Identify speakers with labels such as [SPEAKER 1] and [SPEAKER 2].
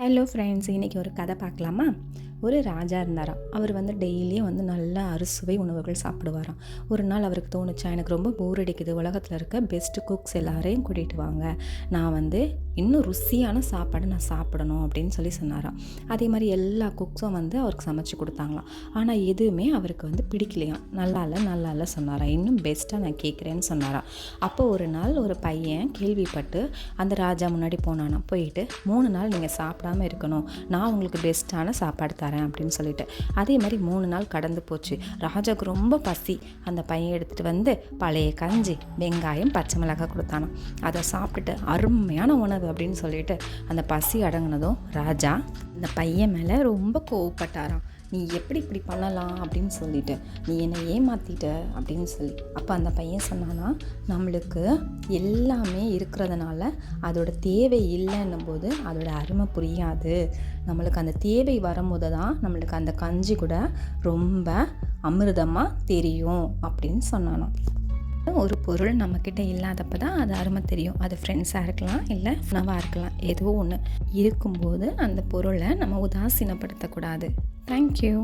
[SPEAKER 1] Hello friends, இன்றைக்கி ஒரு கதை பார்க்கலாமா? ஒரு ராஜா இருந்தாராம். அவர் டெய்லியும் நல்ல அறுசுவை உணவுகள் சாப்பிடுவாராம். ஒரு நாள் அவருக்கு தோணுச்சா, எனக்கு ரொம்ப போர் அடிக்குது, உலகத்தில் இருக்க பெஸ்ட்டு குக்ஸ் எல்லாரையும் கூட்டிகிட்டு வாங்க, நான் இன்னும் ருசியான சாப்பாடு நான் சாப்பிடணும் அப்படின்னு சொன்னாராம். அதே மாதிரி எல்லா குக்ஸும் அவருக்கு சமைச்சு கொடுத்தாங்களாம். ஆனால் எதுவுமே அவருக்கு பிடிக்கலையாம். நல்லா இல்லை சொன்னாராம். இன்னும் பெஸ்ட்டாக நான் கேட்குறேன்னு சொன்னாராம். அப்போ ஒரு நாள் ஒரு பையன் கேள்விப்பட்டு அந்த ராஜா முன்னாடி போனானா. போயிட்டு 3 நாள் நீங்கள் சாப்பிடாமல் இருக்கணும், நான் உங்களுக்கு பெஸ்ட்டான சாப்பாடு தரேன் அப்படின்னு சொல்லிட்டு. அதே மாதிரி 3 நாள் கடந்து போச்சு. ராஜாவுக்கு ரொம்ப பசி. அந்த பையன் எடுத்துகிட்டு பழைய கஞ்சி, வெங்காயம், பச்சை மிளகாய் கொடுத்தானா. அதை சாப்பிட்டுட்டு அருமையான உணவு அப்படின்னு சொல்லிட்டு அந்த பசி அடங்கினதும் ராஜா அந்த பையன் மேலே ரொம்ப கோவப்பட்டாராம். நீ எப்படி இப்படி பண்ணலாம் அப்படின்னு சொல்லிட்டு, நீ என்னை ஏமாற்றிட்ட அப்படின்னு சொல்லி. அப்போ அந்த பையன் சொன்னான்னா, நம்மளுக்கு எல்லாமே இருக்கிறதுனால அதோட தேவை இல்லைன்னும் போது அதோட அருமை புரியாது. நம்மளுக்கு அந்த தேவை வரும்போது தான் நம்மளுக்கு அந்த கஞ்சி கூட ரொம்ப அமிர்தமாக தெரியும் அப்படின்னு சொன்னானாம். ஒரு பொருள் நம்மக்கிட்ட இல்லாதப்போ தான் அது அருமை தெரியும். அது ஃப்ரெண்ட்ஸாக இருக்கலாம், இல்லை உணவாக இருக்கலாம், ஏதோ ஒன்று இருக்கும்போது அந்த பொருளை நம்ம உதாசீனப்படுத்தக்கூடாது. தேங்க்யூ.